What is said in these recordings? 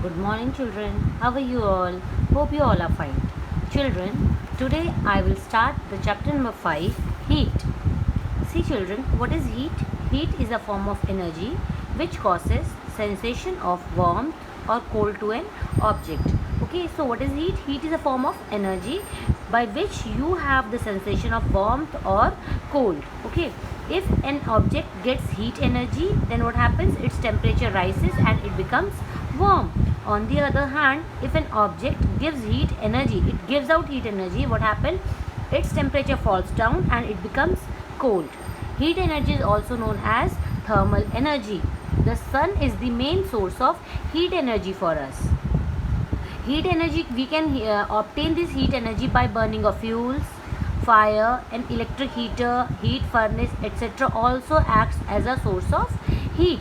Good morning, children. How are you all? Hope you all are fine. Children, today I will start the chapter number 5, heat. See, children, what is heat? Heat is a form of energy which causes sensation of warmth or cold to an object. Okay, so what is heat? Heat is a form of energy by which you have the sensation of warmth or cold. Okay, if an object gets heat energy, then what happens? Its temperature rises and it becomes warm. On the other hand, if an object gives heat energy, it gives out heat energy, what happens? Its temperature falls down and it becomes cold. Heat energy is also known as thermal energy. The sun is the main source of heat energy for us. Heat energy, we can obtain this heat energy by burning of fuels. Fire, an electric heater, heat furnace, etc. also acts as a source of heat.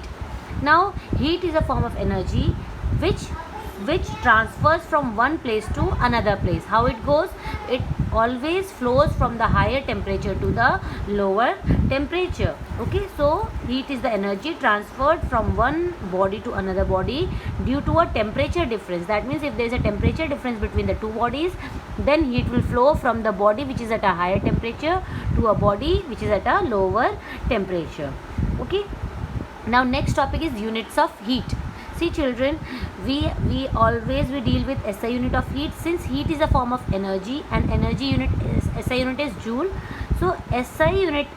Now, heat is a form of energy which transfers from one place to another place. How it goes? It always flows from the higher temperature to the lower temperature. Okay, so heat is the energy transferred from one body to another body due to a temperature difference. That means if there is a temperature difference between the two bodies, then heat will flow from the body which is at a higher temperature to a body which is at a lower temperature. Okay, now next topic is units of heat. See, children, we deal with SI unit of heat. Since heat is a form of energy and energy unit is SI unit is joule, so SI unit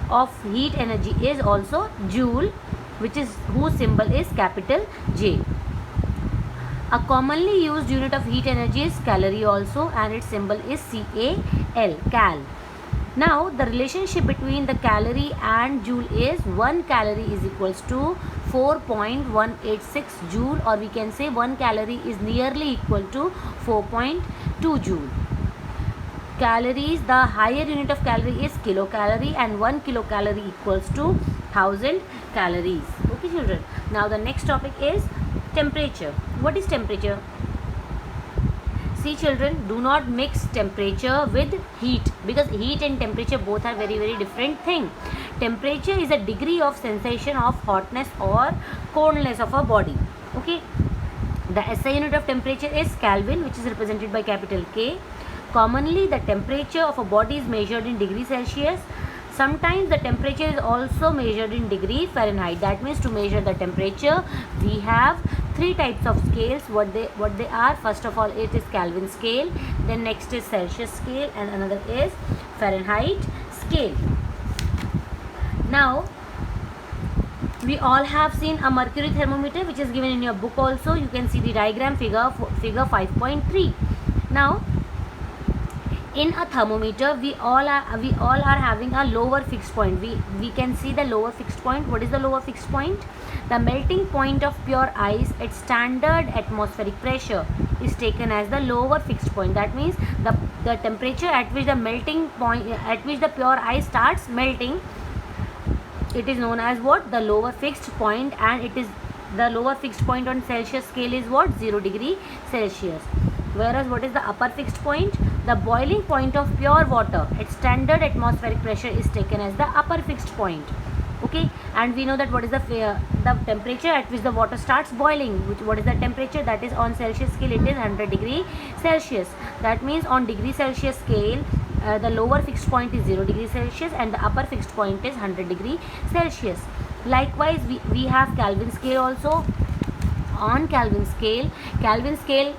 of heat energy is also joule, whose symbol is capital J. A commonly used unit of heat energy is calorie also, and its symbol is Cal. Now, the relationship between the calorie and joule is 1 calorie is equals to 4.186 joule, or we can say 1 calorie is nearly equal to 4.2 joule. Calories, the higher unit of calorie is kilocalorie, and 1 kilocalorie equals to 1000 calories. Okay, children. Now, the next topic is temperature. What is temperature? See, children, do not mix temperature with heat, because heat and temperature both are very different thing. Temperature is a degree of sensation of hotness or coldness of a body. Okay, the SI unit of temperature is Kelvin, which is represented by capital K. Commonly, the temperature of a body is measured in degrees Celsius. Sometimes the temperature is also measured in degree Fahrenheit. That means to measure the temperature, we have 3 types of scales. What they are? First of all, it is Kelvin scale. Then next is Celsius scale, and another is Fahrenheit scale. Now, we all have seen a mercury thermometer, which is given in your book also. You can see the diagram figure 5.3. Now, in a thermometer, we all are having a lower fixed point. We can see the lower fixed point. What is the lower fixed point? The melting point of pure ice at standard atmospheric pressure is taken as the lower fixed point. That means the temperature at which the melting point, at which the pure ice starts melting, it is known as what? The lower fixed point, and it is the lower fixed point on Celsius scale is what? 0 degree Celsius. Whereas what is the upper fixed point? The boiling point of pure water at standard atmospheric pressure is taken as the upper fixed point. Okay, and we know that what is the temperature at which the water starts boiling. What is the temperature? That is on Celsius scale, it is 100 degree Celsius. That means on degree Celsius scale, the lower fixed point is 0 degree Celsius and the upper fixed point is 100 degree Celsius. Likewise, we have Kelvin scale also. On Kelvin scale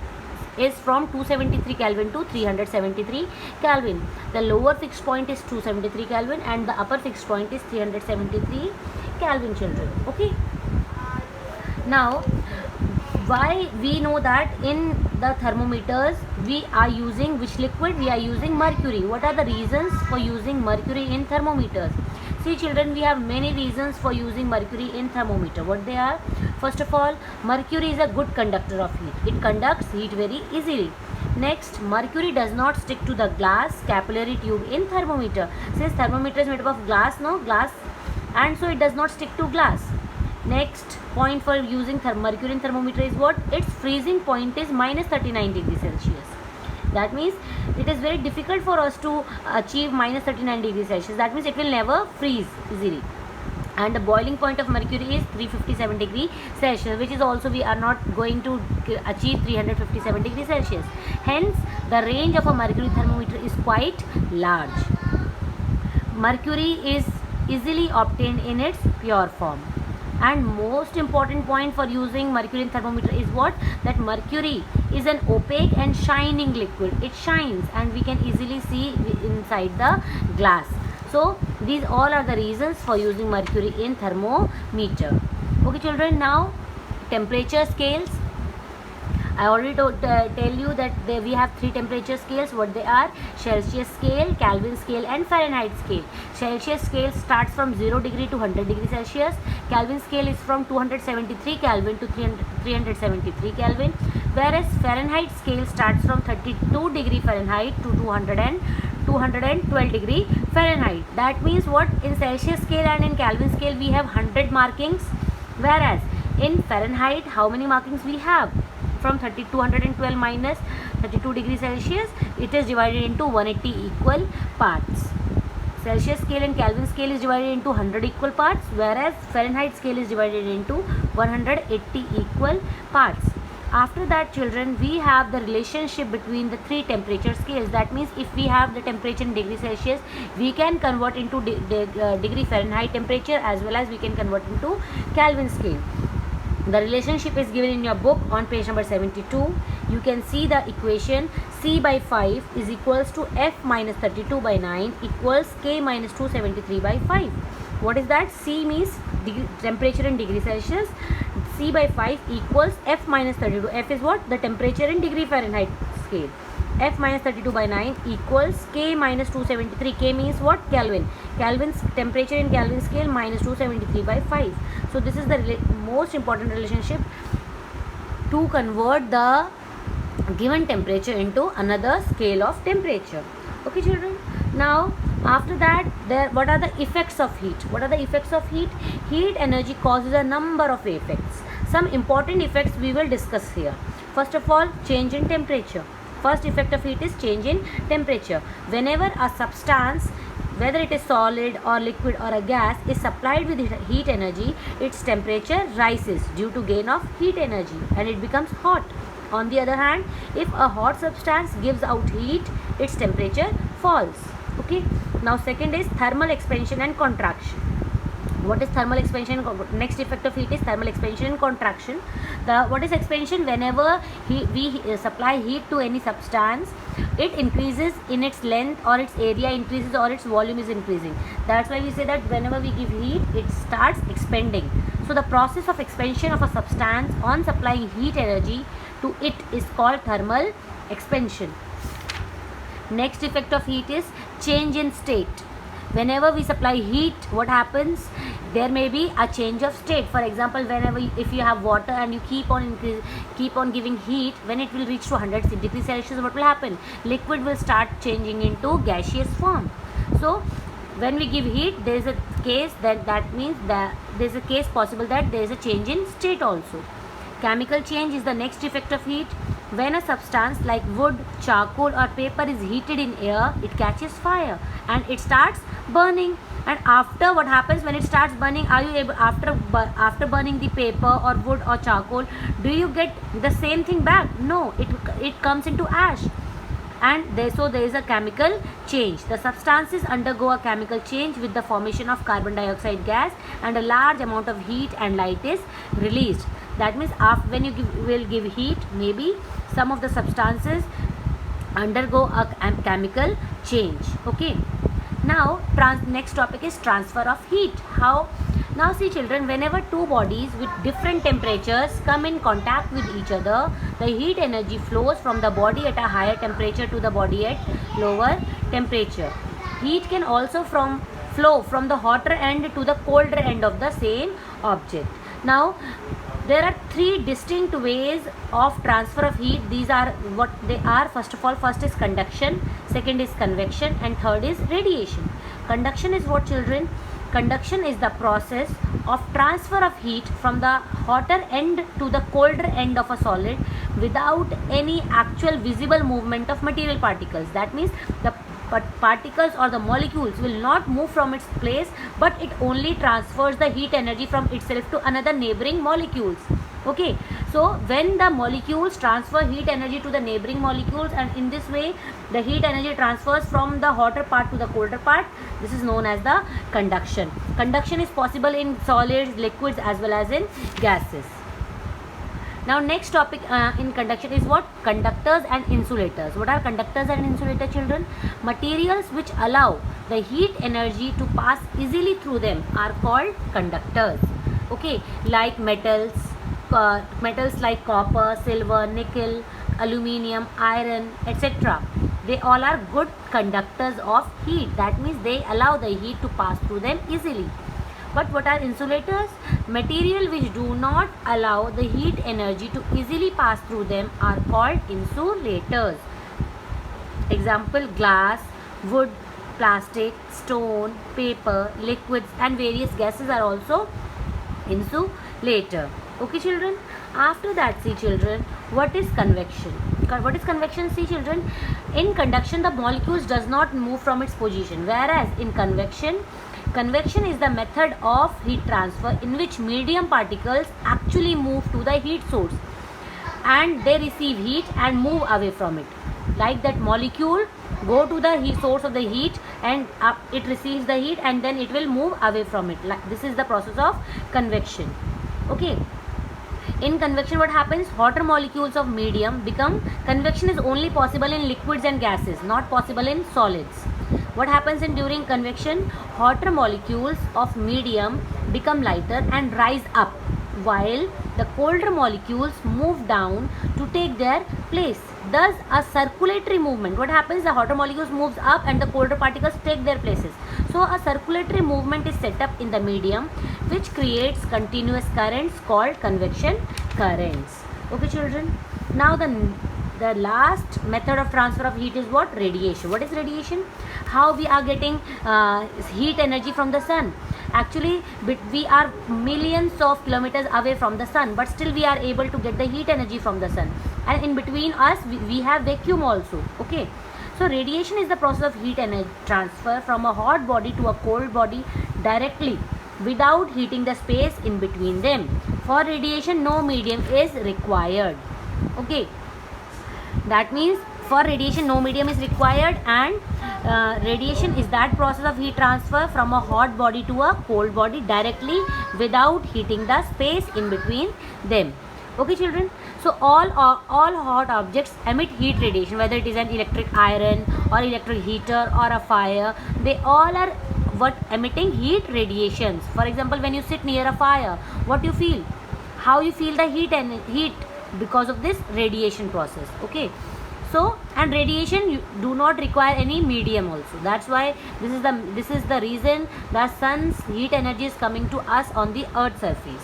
is from 273 Kelvin to 373 Kelvin. The lower fixed point is 273 Kelvin and the upper fixed point is 373 Kelvin, children. Okay. Now, why we know that in the thermometers we are using which liquid? We are using mercury. What are the reasons for using mercury in thermometers? See, children, we have many reasons for using mercury in thermometer. What they are? First of all, mercury is a good conductor of heat. It conducts heat very easily. Next, mercury does not stick to the glass capillary tube in thermometer. Since thermometer is made up of glass, and so it does not stick to glass. Next point for using mercury in thermometer is what? Its freezing point is minus 39 degrees Celsius. That means it is very difficult for us to achieve minus 39 degrees Celsius. That means it will never freeze easily. and the boiling point of mercury is 357 degree Celsius, which is also we are not going to achieve 357 degree Celsius. Hence the range of a mercury thermometer is quite large. Mercury is easily obtained in its pure form. And most important point for using mercury thermometer is what? That mercury is an opaque and shining liquid. It shines and we can easily see inside the glass. So these all are the reasons for using mercury in thermometer. Okay children, now temperature scales. I already tell you that we have three temperature scales. What they are? Celsius scale, Kelvin scale and Fahrenheit scale. Celsius scale starts from 0 degree to 100 degree Celsius. Kelvin scale is from 273 Kelvin to 373 Kelvin. Whereas Fahrenheit scale starts from 32 degree Fahrenheit to 212 degree Fahrenheit. That means what? In Celsius scale and in Kelvin scale we have 100 markings. Whereas in Fahrenheit, how many markings we have? From 212 minus 32 degrees Celsius, it is divided into 180 equal parts. Celsius scale and Kelvin scale is divided into 100 equal parts, whereas Fahrenheit scale is divided into 180 equal parts. After that children, we have the relationship between the three temperature scales. That means if we have the temperature in degree Celsius, we can convert into degree Fahrenheit temperature, as well as we can convert into Kelvin scale. The relationship is given in your book on page number 72. You can see the equation. C by 5 is equals to F minus 32 by 9 equals K minus 273 by 5. What is that? C means temperature in degree Celsius. C by 5 equals F minus 32. F is what? The temperature in degree Fahrenheit scale. F minus 32 by 9 equals K minus 273. K means what? Kelvin. Kelvin's temperature in Kelvin scale minus 273 by 5. So this is the most important relationship to convert the given temperature into another scale of temperature. Okay children. Now after that, what are the effects of heat? What are the effects of heat? Heat energy causes a number of effects. Some important effects we will discuss here. First of all, change in temperature. First effect of heat is change in temperature. Whenever a substance, whether it is solid or liquid or a gas, is supplied with heat energy, its temperature rises due to gain of heat energy and it becomes hot. On the other hand, if a hot substance gives out heat, its temperature falls. Okay. Now second is thermal expansion and contraction. What is thermal expansion? Next effect of heat is thermal expansion and contraction. What is expansion? Whenever we supply heat to any substance, it increases in its length, or its area increases, or its volume is increasing. That's why we say that whenever we give heat, it starts expanding. So the process of expansion of a substance on supplying heat energy to it is called thermal expansion. Next effect of heat is change in state. Whenever we supply heat, what happens? There may be a change of state. For example, if you have water and you keep on giving heat, when it will reach to 100 degrees Celsius, what will happen? Liquid will start changing into gaseous form. So when we give heat, there is a case that means that there is a case possible that there is a change in state also. Chemical change is the next effect of heat. When a substance like wood, charcoal or paper is heated in air, it catches fire and it starts burning. And after, what happens when it starts burning? Are you able, after burning the paper or wood or charcoal, do you get the same thing back? No, it comes into ash. And so there is a chemical change. The substances undergo a chemical change with the formation of carbon dioxide gas, and a large amount of heat and light is released. That means when you will give heat, maybe some of the substances undergo a chemical change. Okay. Now next topic is transfer of heat. How? Now see children, whenever two bodies with different temperatures come in contact with each other, the heat energy flows from the body at a higher temperature to the body at lower temperature. Heat can also flow from the hotter end to the colder end of the same object. Now there are three distinct ways of transfer of heat. These are what they are. First of all, first is conduction, second is convection, and third is radiation. Conduction is what children? Conduction is the process of transfer of heat from the hotter end to the colder end of a solid without any actual visible movement of material particles. That means the particles or the molecules will not move from its place, but it only transfers the heat energy from itself to another neighboring molecules. Okay, so when the molecules transfer heat energy to the neighboring molecules, and in this way the heat energy transfers from the hotter part to the colder part, this is known as the conduction. Conduction is possible in solids, liquids as well as in gases. Now next topic in conduction is what? Conductors and insulators. What are conductors and insulator, children? Materials which allow the heat energy to pass easily through them are called conductors. Okay, like metals like copper, silver, nickel, aluminium, iron, etc. They all are good conductors of heat. That means they allow the heat to pass through them easily. But what are insulators? Material which do not allow the heat energy to easily pass through them are called insulators. Example: glass, wood, plastic, stone, paper, liquids and various gases are also insulator. Okay children. After that, see children, what is convection? What is convection? See children, in conduction the molecules does not move from its position, whereas in convection is the method of heat transfer in which medium particles actually move to the heat source and they receive heat and move away from it. Like that molecule go to the heat source of the heat and it receives the heat and then it will move away from it. This is the process of convection. Okay. In convection, what happens? Hotter molecules of medium become, convection is only possible in liquids and gases, not possible in solids. What happens during convection? Hotter molecules of medium become lighter and rise up, while the colder molecules move down to take their place. Thus, a circulatory movement. What happens? The hotter molecules moves up and the colder particles take their places. So, a circulatory movement is set up in the medium, which creates continuous currents called convection currents. Okay, children. Now, the last method of transfer of heat is what? Radiation. What is radiation? How we are getting heat energy from the sun. Actually, we are millions of kilometers away from the sun, but still we are able to get the heat energy from the sun. And in between us, we have vacuum also. Okay. So radiation is the process of heat energy transfer from a hot body to a cold body directly without heating the space in between them. For radiation, no medium is required. Okay. That means for radiation, no medium is required, and radiation is that process of heat transfer from a hot body to a cold body directly without heating the space in between them. Okay children, so all hot objects emit heat radiation, whether it is an electric iron or electric heater or a fire. They all are emitting heat radiations. For example, when you sit near a fire, what you feel? How you feel the heat because of this radiation process. Okay. So, and radiation you do not require any medium also. That's why this is the reason the sun's heat energy is coming to us on the earth's surface.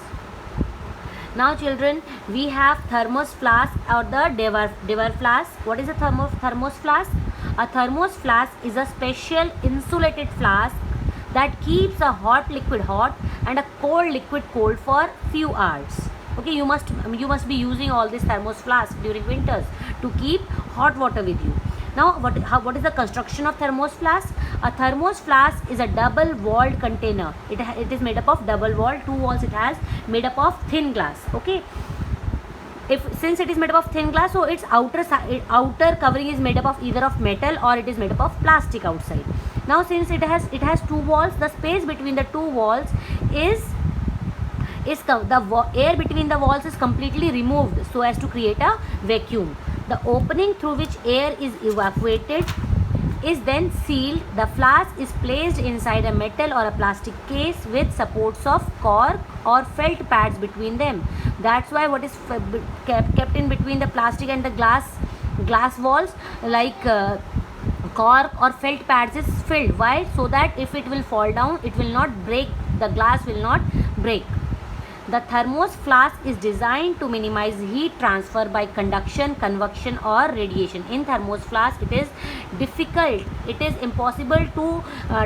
Now children, we have thermos flask or the Dewar flask. What is a thermos flask? A thermos flask is a special insulated flask that keeps a hot liquid hot and a cold liquid cold for few hours. Okay, you must be using all these thermos flasks during winters to keep hot water with you. Now, what is the construction of thermos flask? A thermos flask is a double-walled container. It is made up of double wall, two walls it has, made up of thin glass. Okay. Since it is made up of thin glass, so its outer covering is made up of either of metal or it is made up of plastic outside. Now, since it has two walls, the space between the two walls the air between the walls is completely removed so as to create a vacuum. The opening through which air is evacuated is then sealed. The flask is placed inside a metal or a plastic case with supports of cork or felt pads between them. That's why what is kept in between the plastic and the glass walls, like cork or felt pads, is filled. Why? So that if it will fall down, it will not break. The glass will not break. The thermos flask is designed to minimize heat transfer by conduction, convection or radiation. In thermos flask, it is difficult. It is impossible to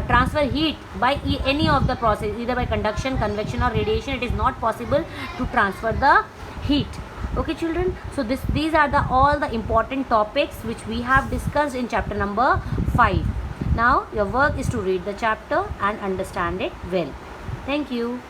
transfer heat by any of the process, either by conduction, convection or radiation. It is not possible to transfer the heat. Okay children, so these are all the important topics which we have discussed in chapter number 5. Now your work is to read the chapter and understand it well. Thank you.